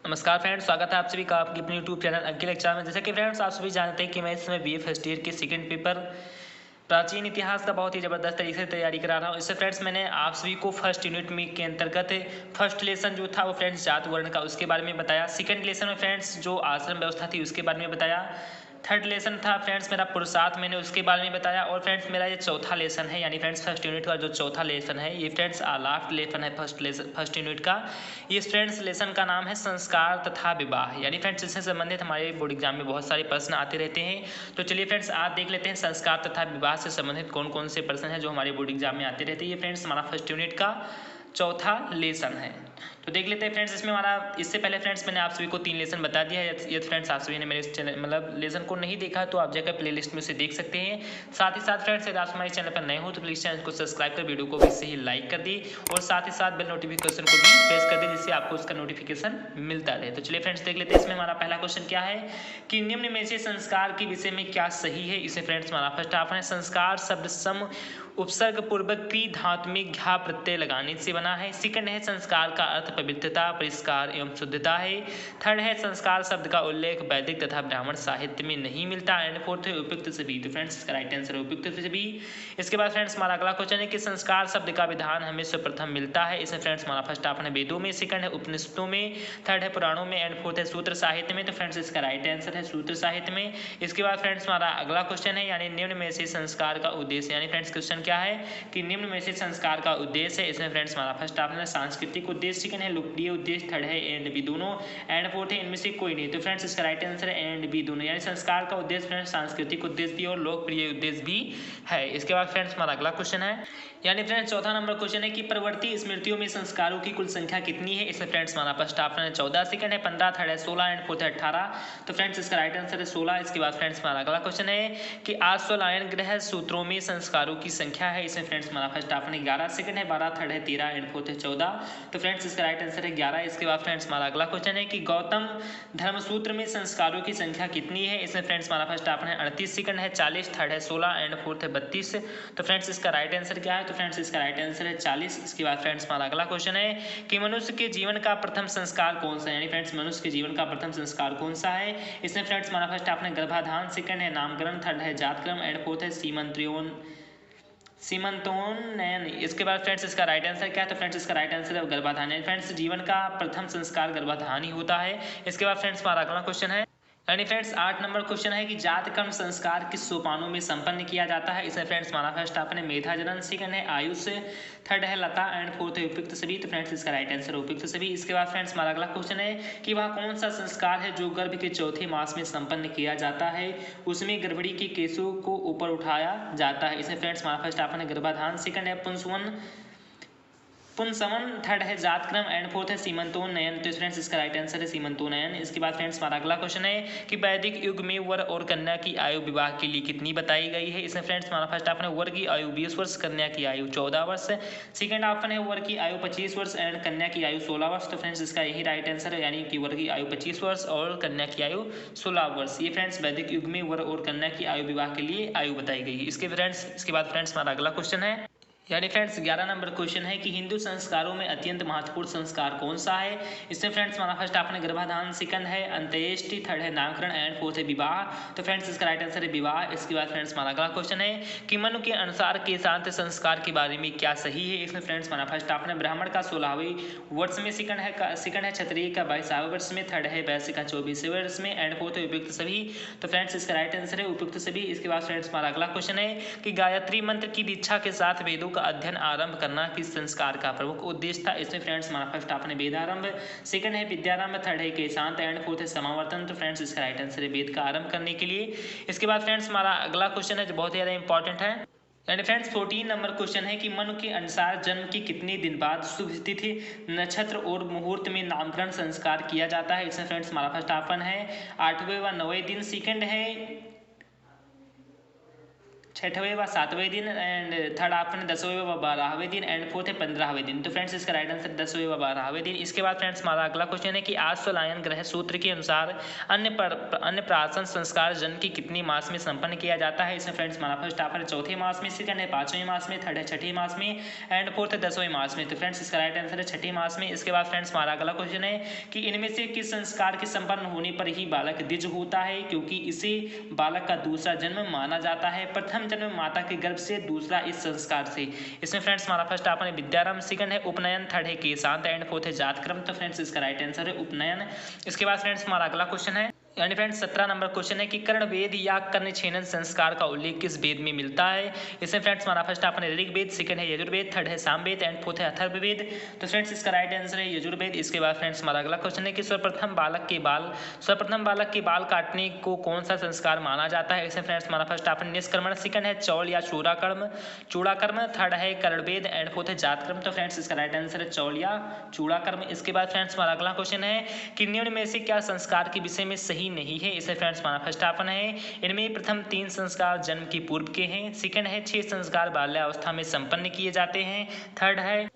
नमस्कार फ्रेंड्स, स्वागत है आप सभी का आपके अपने यूट्यूब चैनल अंकिल लेक्चर में। जैसे कि फ्रेंड्स आप सभी जानते हैं कि मैं इस समय बीए फर्स्ट ईयर के सेकंड पेपर प्राचीन इतिहास का बहुत ही ज़बरदस्त तरीके से तैयारी करा रहा हूँ। इससे फ्रेंड्स मैंने आप सभी को फर्स्ट यूनिट में के अंतर्गत फर्स्ट लेसन जो था वो फ्रेंड्स जात वर्ण का उसके बारे में बताया। सेकंड लेसन में फ्रेंड्स जो आश्रम व्यवस्था थी उसके बारे में बताया। थर्ड लेसन था फ्रेंड्स मेरा पुरुषार्थ, मैंने उसके बारे में बताया। और फ्रेंड्स मेरा ये चौथा लेसन है, यानी फ्रेंड्स फर्स्ट यूनिट का जो चौथा लेसन है ये फ्रेंड्स लास्ट लेसन है फर्स्ट यूनिट का। ये फ्रेंड्स लेसन का नाम है संस्कार तथा विवाह, यानी फ्रेंड्स इससे संबंधित हमारे बोर्ड एग्जाम में बहुत सारे प्रश्न आते रहते हैं। तो चलिए फ्रेंड्स आज देख लेते हैं संस्कार तथा विवाह से संबंधित कौन कौन से प्रश्न हैं जो हमारे बोर्ड एग्जाम में आते रहते हैं। ये फ्रेंड्स हमारा फर्स्ट यूनिट का चौथा लेसन है। तो देख लेते हैं फ्रेंड्स इसमें हमारा, इससे पहले फ्रेंड्स मैंने आप सभी को 3 लेसन बता दिया है। यदि फ्रेंड्स आप सभी ने मेरे चैनल मतलब लेसन को नहीं देखा तो आप जाकर प्लेलिस्ट में से देख सकते हैं। साथ ही साथ फ्रेंड्स यदि आप हमारे चैनल पर नए हो तो प्लीज़ चैनल को सब्सक्राइब कर वीडियो को भी सही लाइक कर दी और साथ ही साथ बेल नोटिफिकेशन को भी प्रेस कर दी जिससे आपको उसका नोटिफिकेशन मिलता रहे। तो चलिए फ्रेंड्स देख लेते हैं इसमें हमारा पहला क्वेश्चन क्या है कि निम्न में से संस्कार के विषय में क्या सही है। इसे फ्रेंड्स हमारा फर्स्ट ऑप्शन है संस्कार शब्द सम उपसर्ग पूर्वक क्री धातु में घा प्रत्यय लगाने से बना है। सेकंड है संस्कार का अर्थ पवित्रता परिष्कार एवं शुद्धता है। थर्ड है संस्कार शब्द का उल्लेख वैदिक तथा ब्राह्मण साहित्य में नहीं मिलता। एंड फोर्थ है उपयुक्त सभी। तो फ्रेंड्स इसका राइट आंसर है उपयुक्त सभी। इसके बाद फ्रेंड्स हमारा अगला क्वेश्चन है कि संस्कार शब्द का विधान हमें सर्वप्रथम मिलता है। इसमें फ्रेंड्स हमारा फर्स्ट ऑप्शन है वेदों में, सेकंड है उपनिषदों में, थर्ड है पुराणों में एंड फोर्थ है सूत्र साहित्य में। तो फ्रेंड्स इसका राइट आंसर है सूत्र साहित्य में। इसके बाद फ्रेंड्स हमारा अगला क्वेश्चन है यानी निम्न में से संस्कार का उद्देश्य, यानी फ्रेंड्स क्वेश्चन क्या है कि निम्न में से संस्कार का उद्देश्य है। इसमें फ्रेंड्स हमारा फर्स्ट ऑप्शन है सांस्कृतिक उद्देश्य, सेकंड है लोकप्रिय उद्देश्य, थर्ड है एंड बी दोनों, एंड फोर्थ है इनमें से कोई नहीं। तो फ्रेंड्स इसका राइट आंसर है एंड बी दोनों, यानी संस्कार का उद्देश्य फ्रेंड्स सांस्कृतिक उद्देश्य भी और लोकप्रिय उद्देश्य भी है। इसके बाद फ्रेंड्स हमारा अगला क्वेश्चन है यानी फ्रेंड्स चौथा नंबर क्वेश्चन है कि प्रवर्ती स्मृतियों में संस्कारों की कुल संख्या कितनी है। इसमें फ्रेंड्स हमारा फर्स्ट ऑप्शन है 14, सेकंड है 15, थर्ड है 16 एंड फोर्थ है 18। तो फ्रेंड्स इसका राइट आंसर है 16। इसके बाद फ्रेंड्स हमारा अगला क्वेश्चन है कि आश्वलायन ग्रह सूत्रों में संस्कारों की संख्या है। इसमें फ्रेंड्स हमारा फर्स्ट ऑप्शन है 11, सेकंड है 12, थर्ड है 13 एंड फोर्थ है 14। तो फ्रेंड्स इसका राइट आंसर है 11। इसके बाद फ्रेंड्स हमारा अगला क्वेश्चन है कि गौतम धर्मसूत्र में संस्कारों की संख्या कितनी है। इसमें फ्रेंड्स हमारा फर्स्ट ऑप्शन है 38, सेकंड है 40, थर्ड है 16 एंड फोर्थ है 32। तो फ्रेंड्स इसका राइट आंसर क्या है। तो फ्रेंड्स इसका राइट आंसर है 40। इसके बाद फ्रेंड्स हमारा अगला क्वेश्चन है कि मनुष्य के जीवन का प्रथम संस्कार कौन सा है, यानी फ्रेंड्स मनुष्य के जीवन का प्रथम संस्कार कौन सा है। इसमें फ्रेंड्स हमारा फर्स्ट ऑप्शन है गर्भाधान, सेकंड है नामकरण, थर्ड है जातकर्म एंड फोर्थ है सीमंतोन्नयन। इसके बाद फ्रेंड्स इसका राइट आंसर क्या है। तो फ्रेंड्स इसका राइट आंसर है गर्भाधान, यानी फ्रेंड्स जीवन का प्रथम संस्कार गर्भाधान ही होता है। इसके बाद फ्रेंड्स हमारा अगला क्वेश्चन है यानी फ्रेंड्स 8 नंबर क्वेश्चन है कि जात कर्म संस्कार किस सोपानों में संपन्न किया जाता है। इसमें फ्रेंड्स हमारा फर्स्ट ऑप्शन है मेधा जनन, सेकंड है आयुष, थर्ड है लता एंड फोर्थ है उपयुक्त सभी। तो फ्रेंड्स इसका राइट आंसर है उपयुक्त सभी। इसके बाद फ्रेंड्स हमारा अगला क्वेश्चन है कि वह कौन सा संस्कार है जो गर्भ के चौथे मास में संपन्न किया जाता है। उसमें गर्भणी के केशों को ऊपर उठाया जाता है। इसमें फ्रेंड्स हमारा फर्स्ट ऑप्शन है गर्भाधान, सेकंड है पुंसवन, थर्ड है जातक्रम एंड फोर्थ है सीमंतोन्नयन। तो फ्रेंड्स इसका राइट आंसर है सीमंतोन्नयन। इसके बाद फ्रेंड्स हमारा अगला क्वेश्चन है कि वैदिक युग में वर और कन्या की आयु विवाह के लिए कितनी बताई गई है। इसमें फ्रेंड्स हमारा फर्स्ट ऑप्शन है वर की आयु 20 वर्ष, कन्या की आयु 14 वर्ष, सेकंड ऑप्शन है वर की आयु 25 वर्ष एंड कन्या की आयु 16 वर्ष। तो फ्रेंड्स इसका यही राइट आंसर है, यानी कि वर की आयु 25 वर्ष और कन्या की आयु 16 वर्ष। ये फ्रेंड्स वैदिक युग में वर और कन्या की आयु विवाह के लिए आयु बताई गई है। इसके बाद फ्रेंड्स हमारा अगला क्वेश्चन है यानी फ्रेंड्स 11 नंबर क्वेश्चन है कि हिंदू संस्कारों में अत्यंत महत्वपूर्ण संस्कार कौन सा है। इसमें फ्रेंड्स हमारा फर्स्ट ऑप्शन है गर्भाधान, सेकंड है अंत्येष्टि, थर्ड है नामकरण एंड फोर्थ है विवाह। तो फ्रेंड्स इसका राइट आंसर है विवाह। इसके बाद फ्रेंड्स हमारा अगला क्वेश्चन है कि मनु के अनुसार के शांत संस्कार के बारे में क्या सही है। इसमें फ्रेंड्स हमारा फर्स्ट ऑप्शन है ब्राह्मण का 16वें वर्ष में, सेकंड है क्षत्रिय का 22वें वर्ष में, थर्ड है वैश्य का 24वें वर्ष में एंड फोर्थ है उपयुक्त सभी। तो फ्रेंड्स इसका राइट आंसर है उपयुक्त सभी। इसके बाद फ्रेंड्स हमारा अगला क्वेश्चन है कि गायत्री मंत्र की दीक्षा के साथ वेदों का अध्ययन आरंभ करना किस संस्कार का प्रमुख उद्देश्य था। इसमें फ्रेंड्स हमारा फर्स्ट ऑप्शन है वेदारंभ, सेकंड है विद्यारंभ, थर्ड है केशांत एंड फोर्थ है समावर्तन। तो फ्रेंड्स इसका राइट आंसर है वेद का आरंभ करने के लिए। इसके बाद फ्रेंड्स हमारा अगला क्वेश्चन है जो बहुत ज़्यादा इंपॉर्टेंट है यानी फ्रेंड्स 14 नंबर क्वेश्चन है कि मनु के अनुसार जन्म के कितने दिन बाद शुभ तिथि नक्षत्र और मुहूर्त में नामकरण संस्कार किया जाता है। इसमें फ्रेंड्स हमारा फर्स्ट ऑप्शन है 8वें व 9वें दिन, सेकंड है छठवें व सातवें दिन, एंड थर्ड ऑप्शन 10वें व 12वें दिन, एंड फोर्थ है 15वें दिन। तो फ्रेंड्स इसका राइट आंसर 10वें व 12वें दिन। इसके बाद फ्रेंड्स हमारा अगला क्वेश्चन है कि आश्वलायन ग्रह सूत्र के अनुसार अन्य प्राशन संस्कार जन्म की कितनी मास में संपन्न किया जाता है। इसमें फ्रेंड्स हमारा फर्स्ट ऑप्शन है चौथे मास में, सेकंड है पांचवें मास में, थर्ड है छठे मास में, एंड फोर्थ है 10वें मास में। तो फ्रेंड्स इसका राइट आंसर है छठे मास में। इसके बाद फ्रेंड्स हमारा अगला क्वेश्चन है कि इनमें से किस संस्कार के संपन्न होने पर ही बालक द्विज होता है, क्योंकि इसे बालक का दूसरा जन्म माना जाता है। प्रथम जन्म माता के गर्भ से, दूसरा इस संस्कार से। इसमें फ्रेंड्स हमारा फर्स्ट ऑप्शन है विद्यारंभ, सेकंड है उपनयन, थर्ड है केशांत, एंड फोर्थ है जातक्रम। तो फ्रेंड्स इसका राइट आंसर है उपनयन। इसके बाद फ्रेंड्स हमारा अगला क्वेश्चन है, यानी फ्रेंड्स 17 नंबर क्वेश्चन है कि कर्ण वेद या कर्ण छेदन संस्कार का उल्लेख किस वेद में मिलता है। इसमें फ्रेंड्स हमारा फर्स्ट ऑप्शन है ऋग्वेद, सेकंड है यजुर्वेद, थर्ड है सामवेद, एंड फोर्थ है अथर्ववेद। तो फ्रेंड्स इसका राइट आंसर है यजुर्वेद। इसके बाद फ्रेंड्स हमारा अगला क्वेश्चन है कि सर्वप्रथम बालक के बाल काटने को कौन सा संस्कार माना जाता है। इसमें फ्रेंड्स हमारा फर्स्ट ऑप्शन निष्क्रमण, सेकंड है चौल या चूड़ाकर्म, थर्ड है कर्णवेद, एंड फोर्थ है जातकर्म। तो फ्रेंड्स इसका राइट आंसर है चौल या चूड़ाकर्म। इसके बाद फ्रेंड्स हमारा अगला क्वेश्चन है कि निम्न में से क्या संस्कार के विषय में सही नहीं है। इसे फ्रेंड्स हमारा फर्स्ट ऑप्शन है इनमें प्रथम 3 संस्कार जन्म की पूर्व के हैं, सेकंड है 6 संस्कार बाल्यावस्था में संपन्न किए जाते हैं, थर्ड है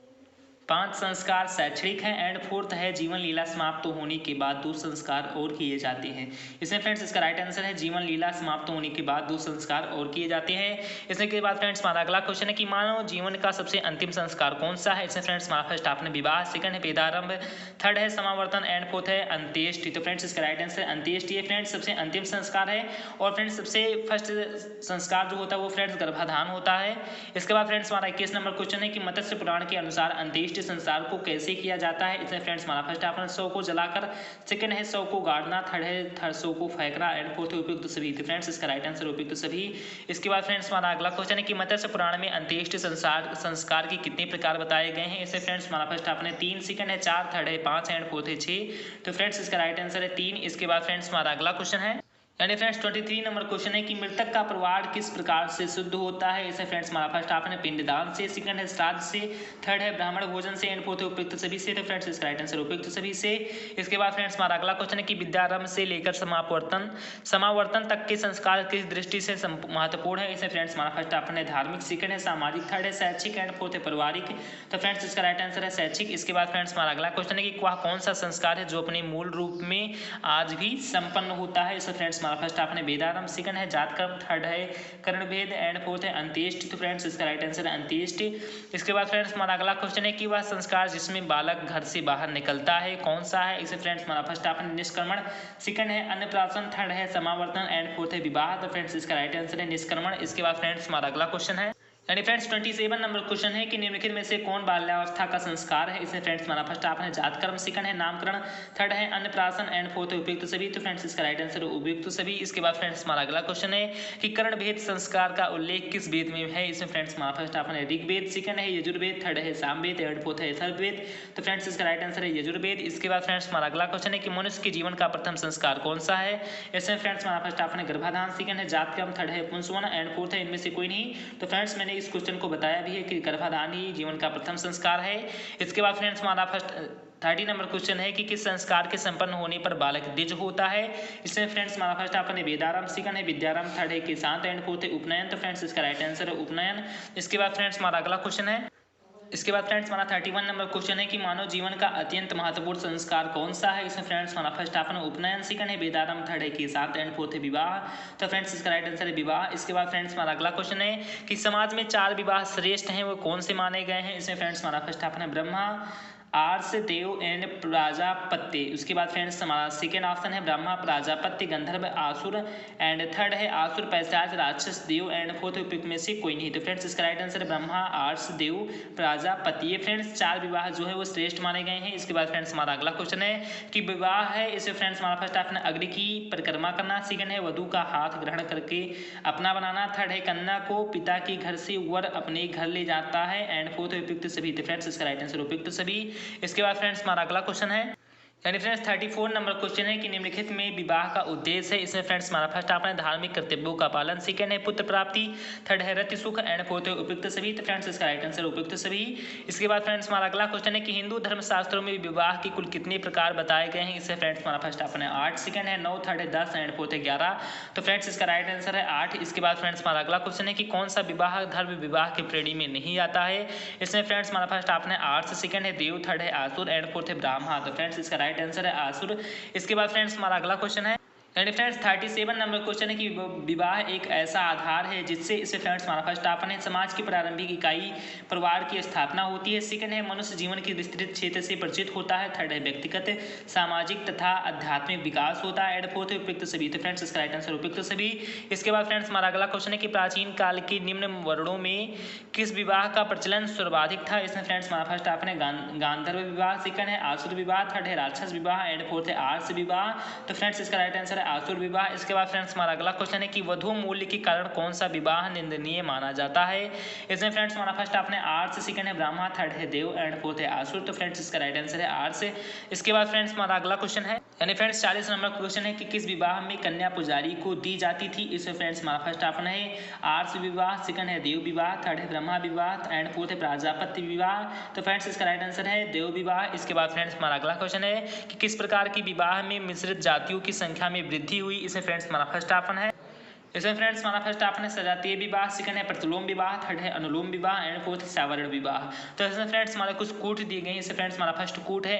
5 संस्कार शैक्षणिक हैं, एंड फोर्थ है जीवन लीला समाप्त होने के बाद 2 संस्कार और किए जाते हैं। इसमें फ्रेंड्स इसका राइट आंसर है जीवन लीला समाप्त होने के बाद 2 संस्कार और किए जाते हैं। इसके के बाद फ्रेंड्स हमारा अगला क्वेश्चन है कि मानव जीवन का सबसे अंतिम संस्कार कौन सा है। इसमें फ्रेंड्स हमारा फर्स्ट ऑप्शन है विवाह, सेकंड है वेदारंभ, थर्ड है समावर्तन, एंड फोर्थ है अंत्येष्टि। तो फ्रेंड्स इसका राइट आंसर अंत्येष्टि है फ्रेंड्स सबसे अंतिम संस्कार है। और फ्रेंड्स सबसे फर्स्ट संस्कार जो होता है वो फ्रेंड्स गर्भाधान होता है। इसके बाद फ्रेंड्स हमारा 21 नंबर क्वेश्चन है कि मत्स्य पुराण के अनुसार अंत्येष्टि संस्कार को कैसे किया जाता है। इसमें फ्रेंड्स हमारा फर्स्ट ऑप्शन शव को जलाकर, सेकंड है शव को गाड़ना, थर्ड शव को फेंकना, एंड फोर्थ उपयुक्त सभी। तो फ्रेंड्स इसका राइट आंसर उपयुक्त सभी। इसके बाद फ्रेंड्स हमारा अगला क्वेश्चन है कि मत्स्य पुराण में अंत्येष्टि संस्कार के कितने प्रकार बताए गए हैं। इसमें फ्रेंड्स हमारा फर्स्ट ऑप्शन है 3, सेकंड है 4, थर्ड है 5, एंड फोर्थ है 6। तो फ्रेंड्स इसका राइट आंसर है 3। इसके बाद फ्रेंड्स हमारा अगला क्वेश्चन है, यानी फ्रेंड्स 23 नंबर क्वेश्चन है कि मृतक का परिवार किस प्रकार से शुद्ध होता है। इसे फ्रेंड्स हमारा फर्स्ट ऑप्शन है पिंडदान से, सेकंड है श्राद्ध से, थर्ड है ब्राह्मण भोजन से, एंड फोर्थ है उपयुक्त सभी से। तो फ्रेंड्स इसका राइट आंसर उपयुक्त सभी से। इसके बाद फ्रेंड्स हमारा अगला क्वेश्चन है कि विद्यारंभ से लेकर समावर्तन तक के संस्कार किस दृष्टि से महत्वपूर्ण है। इसे फ्रेंड्स हमारा फर्स्ट ऑप्शन है धार्मिक, सेकंड है सामाजिक, थर्ड है शैक्षिक, एंड फोर्थ है पारिवारिक। तो फ्रेंड्स इसका राइट आंसर है शैक्षिक। इसके बाद फ्रेंड्स हमारा अगला क्वेश्चन है कि वह कौन सा संस्कार है जो अपने मूल रूप में आज भी संपन्न होता है। इसे फ्रेंड्स हमारा फर्स्ट ऑप्शन है वेदारंभ, सेकंड है जातकर्म, थर्ड है कर्णवेद, एंड फोर्थ है अंत्येष्टि। तो फ्रेंड्स इसका राइट आंसर है अंत्येष्टि। इसके बाद फ्रेंड्स हमारा अगला क्वेश्चन है कि वह संस्कार जिसमें बालक घर से बाहर निकलता है कौन सा है। इसे फ्रेंड्स हमारा फर्स्ट ऑप्शन है निष्क्रमण, सेकंड है अन्नप्राशन, थर्ड है समावर्तन, एंड फोर्थ है विवाह। तो फ्रेंड्स इसका राइट आंसर है निष्क्रमण। इसके बाद फ्रेंड्स हमारा अगला क्वेश्चन है, यानी फ्रेंड्स 27 नंबर क्वेश्चन है कि निम्नलिखित में से कौन बाल्यावस्था का संस्कार है। इसमें फ्रेंड्स हमारा फर्स्ट ऑप्शन है जातकर्म, सेकंड है नामकरण, थर्ड है अन्नप्राशन, एंड फोर्थ है उपयुक्त सभी। तो फ्रेंड्स इसका राइट आंसर है उपयुक्त सभी। इसके बाद फ्रेंड्स हमारा अगला क्वेश्चन है कि कर्ण भेद संस्कार का उल्लेख किस वेद में है। इसमें फ्रेंड्स हमारा फर्स्ट ऑप्शन है ऋग्वेद, सेकंड है यजुर्वेद, थर्ड है सामवेद, एंड फोर्थ है अथर्ववेद। तो फ्रेंड्स इसका राइट आंसर है यजुर्वेद। इसके बाद फ्रेंड्स हमारा अगला क्वेश्चन है कि मनुष्य के जीवन का प्रथम संस्कार कौन सा है। इसमें फ्रेंड्स हमारा फर्स्ट ऑप्शन है गर्भाधान, सेकंड है जातकर्म, थर्ड है पुंसवन, एंड फोर्थ है इनमें से कोई नहीं। तो फ्रेंड्स मैंने इस क्वेश्चन को बताया भी है कि गर्भाधान ही जीवन का प्रथम संस्कार है। इसके बाद फ्रेंड्स हमारा 30 नंबर क्वेश्चन है कि किस संस्कार के संपन्न होने पर बालक द्विज होता है। इसमें फ्रेंड्स हमारा फर्स्ट ऑप्शन है वेदारंभ, सेकंड है विद्यारंभ, थर्ड है केशांत, एंड फोर्थ है उपनयन। तो फ्रेंड्स इसका राइट आंसर है उपनयन। इसके बाद फ्रेंड्स हमारा अगला क्वेश्चन है, इसके बाद फ्रेंड्स हमारा 31 नंबर क्वेश्चन है कि मानव जीवन का अत्यंत महत्वपूर्ण संस्कार कौन सा है। इसमें फ्रेंड्स हमारा फर्स्ट ऑप्शन है उपनयन, सेकंड है वेदारंभ, थर्ड है केशांत, एंड फोर्थ है विवाह। तो फ्रेंड्स इसका राइट आंसर है विवाह। इसके बाद फ्रेंड्स हमारा अगला क्वेश्चन है कि समाज में 4 विवाह श्रेष्ठ हैं वो कौन से माने गए हैं। इसमें फ्रेंड्स हमारा फर्स्ट ऑप्शन है ब्रह्मा, आर्ष, देव, एंड प्राजापत्य। उसके बाद फ्रेंड्स हमारा सेकेंड ऑप्शन है ब्रह्मा, प्राजापत्य, गंधर्व, आसुर, एंड थर्ड है आसुर, पैशाच, राक्षस, देव, एंड फोर्थ उपयुक्त में से कोई नहीं। तो फ्रेंड्स इसका राइट आंसर है ब्रह्मा, आर्ष, देव, प्राजापत्य। ये फ्रेंड्स 4 विवाह जो है वो श्रेष्ठ माने गए हैं। इसके बाद फ्रेंड्स हमारा अगला क्वेश्चन है कि विवाह है इसे फ्रेंड्स हमारा फर्स्ट ऑप्शन है अग्नि की परिक्रमा करना, सेकंड है वधु का हाथ ग्रहण करके अपना बनाना, थर्ड है कन्या को पिता के घर से वर अपने घर ले जाता है, एंड फोर्थ उपयुक्त सभी। तो फ्रेंड्स इसका राइट आंसर उपयुक्त सभी। इसके बाद फ्रेंड्स हमारा अगला क्वेश्चन है, यानी फ्रेंड्स 34 नंबर क्वेश्चन है कि निम्नलिखित में विवाह का उद्देश्य है। इसमें फ्रेंड्स हमारा फर्स्ट ऑप्शन है धार्मिक कर्तव्यों का पालन, सेकंड है पुत्र प्राप्ति, थर्ड है रति सुख एंड फोर्थ है उपयुक्त सभी। तो फ्रेंड्स इसका राइट आंसर उपयुक्त सभी। इसके बाद फ्रेंड्स हमारा अगला क्वेश्चन है कि हिंदू धर्मशास्त्रों में विवाह के कुल कितने प्रकार बताए गए हैं। इससे फ्रेंड्स हमारा फर्स्ट ऑप्शन है 8, सेकंड है 9, थर्ड है 10 एंड फोर्थ है 11। तो फ्रेंड्स इसका राइट आंसर है 8। इसके बाद फ्रेंड्स हमारा अगला क्वेश्चन है कि कौन सा विवाह धर्म विवाह की श्रेणी में नहीं आता है। इसमें फ्रेंड्स हमारा फर्स्ट ऑप्शन है आर्ट्स, सेकंड है देव, थर्ड है आसुर एंड फोर्थ है ब्राह्मण। तो फ्रेंड्स इसका राइट आंसर है आसुर। इसके बाद फ्रेंड्स हमारा अगला क्वेश्चन है एंड फ्रेंड्स 37 नंबर क्वेश्चन है कि विवाह एक ऐसा आधार है जिससे इसे फ्रेंड्स हमारा फर्स्ट ऑप्शन है समाज की प्रारंभिक इकाई परिवार की स्थापना होती है, सेकंड है मनुष्य जीवन के विस्तृत क्षेत्र से परिचित होता है, थर्ड है व्यक्तिगत सामाजिक तथा आध्यात्मिक विकास होता है एंड फोर्थ है उपयुक्त सभी। तो फ्रेंड्स इसका राइट आंसर उपयुक्त सभी। इसके बाद फ्रेंड्स हमारा अगला क्वेश्चन है कि प्राचीन काल के निम्न वर्णों में किस विवाह का प्रचलन सर्वाधिक था। इसमें फ्रेंड्स हमारा फर्स्ट ऑप्शन है गांधर्व विवाह, सेकंड है आसुर विवाह, थर्ड है राक्षस विवाह एंड फोर्थ है आर्ष विवाह। तो फ्रेंड्स इसका राइट आंसर आसुर विवाह। इसके बाद फ्रेंड्स हमारा अगला क्वेश्चन है कि वधु मूल्य के कारण कौन सा विवाह निंदनीय माना जाता है। इसमें फ्रेंड्स हमारा फर्स्ट ऑप्शन है आर्ट्स, सेकंड है ब्राह्मण, थर्ड है देव एंड फोर्थ है आसुर। तो फ्रेंड्स इसका राइट आंसर है आर्ट्स। इसके बाद फ्रेंड्स हमारा अगला क्वेश्चन है यानी फ्रेंड्स 40 नंबर क्वेश्चन है कि किस विवाह में कन्या पुजारी को दी जाती थी। इसमें फ्रेंड्स हमारा फर्स्ट ऑप्शन है आर्ट्स विवाह, सेकंड है देव विवाह, थर्ड है ब्रह्मा विवाह एंड फोर्थ है प्रजापति विवाह। तो फ्रेंड्स इसका राइट आंसर है देव विवाह। इसके बाद फ्रेंड्स हमारा अगला क्वेश्चन है कि किस प्रकार की विवाह में मिश्रित जातियों की संख्या में वृद्धि हुई। इसमें फ्रेंड्स हमारा फर्स्ट ऑप्शन है इसमें फ्रेंड्स हमारा फर्स्ट ऑप्शन है सजातीय विवाह, सेकंड है प्रतिलोम विवाह, थर्ड है अनुलोम विवाह एंड फोर्थ सावर्ण विवाह। तो इसमें फ्रेंड्स हमारे कुछ कूट दिए गए हैं। इससे फ्रेंड्स हमारा फर्स्ट कूट है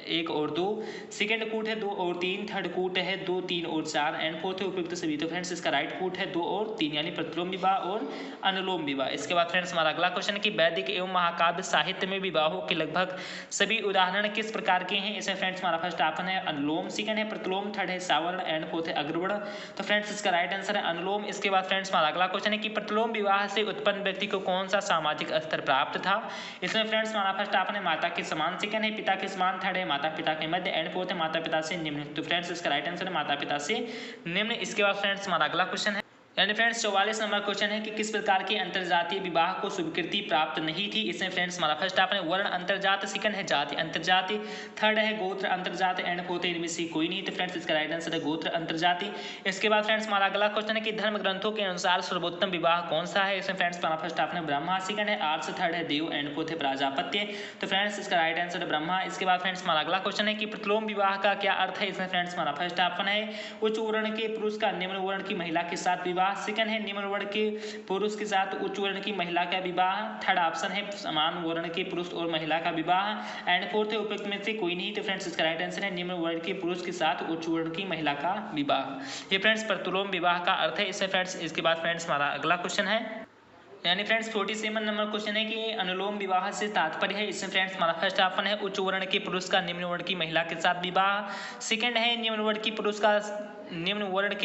1 और 2, सेकंड कूट है 2 और 3, थर्ड कूट है 2, 3 और 4 एंड फोर्थ है उपयुक्त सभी। तो फ्रेंड्स इसका राइट कूट है 2 और 3 यानी प्रतिलोम विवाह और अनुलोम विवाह। इसके बाद फ्रेंड्स हमारा अगला क्वेश्चन है कि वैदिक एवं महाकाव्य साहित्य में विवाहों के लगभग सभी उदाहरण किस प्रकार के हैं। इसमें फ्रेंड्स हमारा फर्स्ट ऑप्शन है अनुलोम, सेकंड है प्रतिलोम, थर्ड है सावर्ण एंड फोर्थ है अग्रवर्ण। तो फ्रेंड्स इसका राइट आंसर है अनुलोम। इसके बाद फ्रेंड्स हमारा अगला क्वेश्चन है कि प्रतिलोम विवाह से उत्पन्न व्यक्ति को कौन सा सामाजिक स्तर प्राप्त था। इसमें फ्रेंड्स हमारा फर्स्ट ऑप्शन है माता के समान, सेकंड है पिता के समान, थर्ड है माता पिता के मध्य एंड फोर्थ है माता पिता से निम्न। तो फ्रेंड्स इसका राइट आंसर है माता पिता से निम्न। इसके बाद फ्रेंड्स हमारा अगला क्वेश्चन है यानी फ्रेंड्स 44 नंबर क्वेश्चन है कि किस प्रकार के अंतरजातीय विवाह को स्वीकृति प्राप्त नहीं थी। इसमें फ्रेंड्स हमारा फर्स्ट ऑप्शन है वर्ण अंतरजात, सेकंड है जाति अंतरजाति, थर्ड है गोत्र अंतरजाति एंड फोर्थ है इनमें से कोई नहीं। तो फ्रेंड्स इसका राइट आंसर है गोत्र अंतरजाति। इसके बाद फ्रेंड्स हमारा अगला क्वेश्चन है कि धर्म ग्रंथों के अनुसार सर्वोत्तम विवाह कौन सा है। इसमें फ्रेंड्स हमारा फर्स्ट ऑप्शन है ब्रह्मा, सेकंड है आर्ष, थर्ड है देव एंड फोर्थ है प्रजापत्य। तो फ्रेंड्स इसका राइट आंसर है ब्रह्मा। इसके बाद फ्रेंड्स हमारा अगला क्वेश्चन है कि प्रतिलोम विवाह का क्या अर्थ है। इसमें फ्रेंड्स हमारा फर्स्ट ऑप्शन है उच्च वर्ण के पुरुष का निम्न वर्ण की महिला के साथ विवाह, सेकंड है निम्न वर्ण के पुरुष के साथ उच्च वर्ण की महिला का विवाह, थर्ड ऑप्शन है समान वर्ण के पुरुष और महिला का विवाह एंड फोर्थ है उपयुक्त में से कोई नहीं। तो फ्रेंड्स इसका राइट आंसर है निम्न वर्ण के पुरुष के साथ उच्च वर्ण की महिला का विवाह। ये फ्रेंड्स प्रतिलोम विवाह का अर्थ है। इससे फ्रेंड्स इसके बाद फ्रेंड्स हमारा अगला क्वेश्चन है यानी फ्रेंड्स 47 नंबर क्वेश्चन है कि अनुलोम विवाह से तात्पर्य है। इसमें फ्रेंड्स हमारा फर्स्ट ऑप्शन है उच्च वर्ण के पुरुष का निम्न वर्ण की महिला के साथ विवाह, सेकंड है निम्न वर्ण के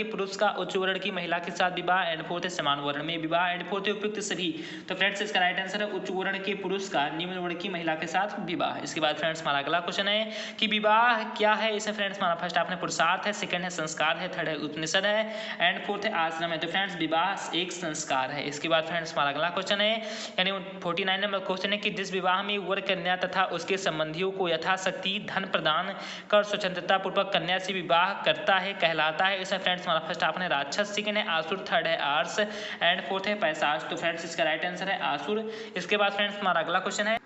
पुरुष का उच्च वर्ण की महिला के साथ विवाह एंड फोर्थ है समान वर्ण में विवाह एंड फोर्थ है उपयुक्त सभी। तो फ्रेंड्स इसका राइट आंसर है उच्च वर्ण के पुरुष का निम्न वर्ण की महिला के साथ विवाह। इसके बाद फ्रेंड्स हमारा अगला क्वेश्चन है कि विवाह क्या है। इसमें फ्रेंड्स हमारा फर्स्ट ऑप्शन है पुरुषार्थ है, सेकंड है संस्कार है, थर्ड है उपनिषद है एंड फोर्थ है आश्रम है। तो फ्रेंड्स विवाह एक संस्कार है। इसके बाद फ्रेंड्स हमारा अगला क्वेश्चन है यानी 49 नंबर क्वेश्चन है कि जिस विवाह में वर कन्या तथा उसके संबंधियों को यथाशक्ति धन प्रदान कर स्वतंत्रता पूर्वक कन्या से विवाह करता है कहलाता है। इसमें फ्रेंड्स हमारा फर्स्ट ऑप्शन है राक्षस, सेकंड है आसुर, थर्ड है आर्ष एंड फोर्थ है पैशाच। तो फ्रेंड्स इसका राइट आंसर है आसुर। इसके बाद फ्रेंड्स हमारा अगला क्वेश्चन है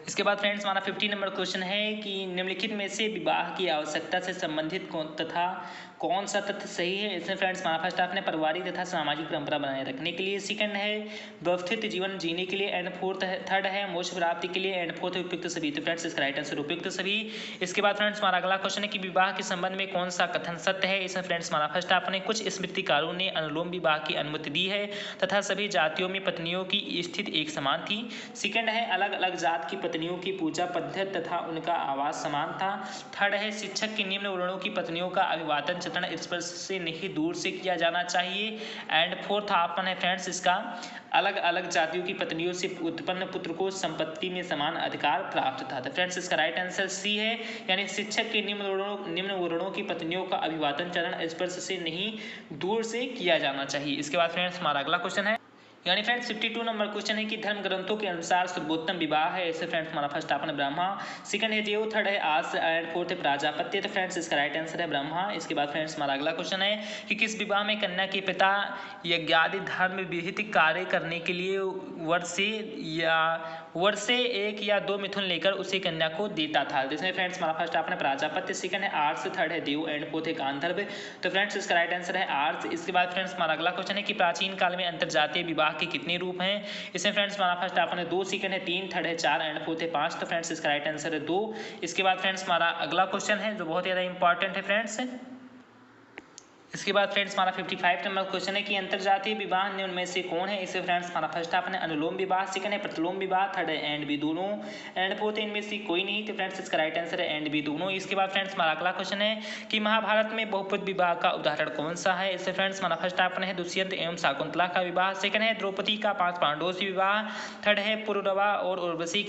इसके बाद फ्रेंड्स हमारा 50 नंबर क्वेश्चन है कि निम्नलिखित में से विवाह की आवश्यकता से संबंधित कौन सा तथ्य सही है। इसमें फ्रेंड्स हमारा फर्स्ट ऑप्शन है पारिवारिक तथा सामाजिक परंपरा बनाए रखने के लिए, सेकंड है व्यवस्थित जीवन जीने के लिए एंड फोर्थ है थर्ड है मोक्ष प्राप्ति के लिए एंड फोर्थ उपयुक्त सभी। तो फ्रेंड्स इसका राइट आंसर उपयुक्त सभी। इसके बाद फ्रेंड्स हमारा अगला क्वेश्चन है कि विवाह के संबंध में कौन सा कथन सत्य है। इसमें फ्रेंड्स हमारा फर्स्ट ऑप्शन है कुछ स्मृतिकारों ने अनुलोम विवाह की अनुमति दी है तथा सभी जातियों में पत्नियों की स्थिति एक समान थी, सेकंड है अलग अलग जात की पत्नियों की पूजा पद्धति तथा उनका आवास समान था, थर्ड है शिक्षक के निम्न वर्णों की पत्नियों का अभिवादन चरण स्पर्श से नहीं दूर से किया जाना चाहिए एंड फोर्थ ऑप्शन है फ्रेंड्स इसका अलग अलग जातियों की पत्नियों से उत्पन्न पुत्र को संपत्ति में समान अधिकार प्राप्त था। तो फ्रेंड्स इसका राइट आंसर सी है यानी शिक्षक के निम्न वर्णों की पत्नियों का अभिवादन चरण स्पर्श से नहीं दूर से किया जाना चाहिए। इसके बाद फ्रेंड्स हमारा अगला क्वेश्चन है यानी फ्रेंड्स 52 नंबर क्वेश्चन है कि धर्म ग्रंथों के अनुसार सर्वोत्तम विवाह है। इससे फ्रेंड्स हमारा फर्स्ट ऑप्शन है ब्रह्मा, सेकंड है देव, थर्ड है आस एंड फोर्थ है प्रजापत्य। तो फ्रेंड्स इसका राइट आंसर है ब्रह्मा। इसके बाद फ्रेंड्स हमारा अगला क्वेश्चन है कि किस विवाह में कन्या के पिता यज्ञादि धर्म विहित कार्य करने के लिए वर्षे 1 या 2 मिथुन लेकर उसे कन्या को देता था। जिसमें फ्रेंड्स हमारा फर्स्ट ऑप्शन है प्रजापत्य, सेकंड है आर्स, थर्ड है देव एंड फोर्थ है गांधर्व। तो फ्रेंड्स इसका राइट आंसर है आर्स। इसके बाद फ्रेंड्स हमारा अगला क्वेश्चन है कि प्राचीन काल में अंतरजातीय विवाह के कितने रूप हैं। इसमें फ्रेंड्स हमारा फर्स्ट ऑप्शन है 2, सेकंड है 3, थर्ड है 4 एंड फोर्थ है 5। तो फ्रेंड्स इसका राइट आंसर है 2। इसके बाद फ्रेंड्स हमारा अगला क्वेश्चन है जो बहुत ज़्यादा इंपॉर्टेंट है फ्रेंड्स। इसके बाद फ्रेंड्स हमारा 55 नंबर क्वेश्चन है कि अंतरजातीय विवाह निम्न में से कौन है। इससे फ्रेंड्स हमारा फर्स्ट ऑप्शन है अनुलोम विवाह, सेकंड है प्रतिलोम विवाह, थर्ड है एंड बी दोनों एंड फोर्थ है इनमें से कोई नहीं। तो फ्रेंड्स इसका राइट आंसर है एंड बी दोनों। इसके बाद फ्रेंड्स हमारा अगला क्वेश्चन है कि महाभारत में बहुपद विवाह का उदाहरण कौन सा है। इससे फ्रेंड्स हमारा फर्स्ट ऑप्शन है दुष्यंत एवं शाकुंतला का विवाह, सेकंड है द्रौपदी का 5 पांडवों से विवाह, थर्ड है पुरुरवा और उर्वशी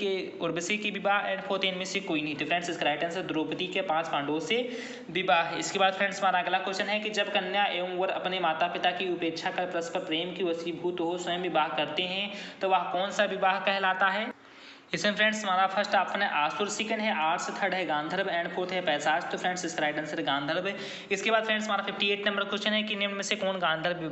की विवाह एंड फोर्थ इनमें से कोई नहीं। तो फ्रेंड्स इसका राइट आंसर द्रौपदी के 5 पांडवों से विवाह। इसके बाद फ्रेंड्स हमारा अगला क्वेश्चन है कि जब कन्या एवं वर अपने माता पिता की उपेक्षा कर परस्पर प्रेम की वशीभूत हो स्वयं विवाह करते हैं तो वह कौन सा विवाह कहलाता है। इसमें फ्रेंड्स हमारा फर्स्ट ऑप्शन है आसुर, सेकंड है आर्स, थर्ड है गांधर्व एंड फोर्थ है पैशाच। तो फ्रेंड्स इसका राइट आंसर है गांधर्व। इसके बाद फ्रेंड्स हमारा 58 नंबर क्वेश्चन है कि निम्न में से कौन गांधर्व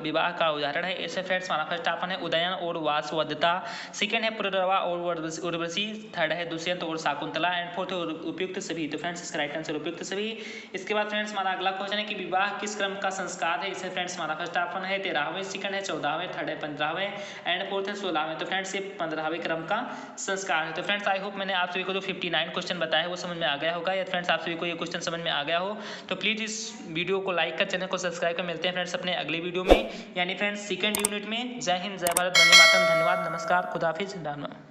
विवाह का उदाहरण है। इससे फ्रेंड्स हमारा फर्स्ट ऑप्शन है उदयन और वासवदत्ता, सेकंड है पुरुरवा और उर्वशी, थर्ड है दुष्यंत और शाकुंतला एंड फोर्थ है उपयुक्त सभी। तो फ्रेंड्स इसका राइट आंसर उपयुक्त सभी। इसके बाद फ्रेंड्स हमारा अगला क्वेश्चन है कि विवाह किस क्रम का संस्कार है। इससे फ्रेंड्स हमारा फर्स्ट ऑप्शन है 13वें, सेकंड है 14वें, थर्ड है 15वें एंड फोर्थ है 16वें। तो फ्रेंड्स ये 15वें क्रम का संस्कार है। तो फ्रेंड्स आई होप मैंने आप सभी को जो 59 क्वेश्चन बताया है वो समझ में आ गया होगा। या फ्रेंड्स आप सभी को ये क्वेश्चन समझ में आ गया हो तो प्लीज़ इस वीडियो को लाइक कर, चैनल को सब्सक्राइब कर। मिलते हैं फ्रेंड्स अपने अगले वीडियो में यानी फ्रेंड्स सेकंड यूनिट में। जय हिंद, जय भारत, वंदे मातरम। धन्यवाद, नमस्कार, खुदाफिज, राम राम।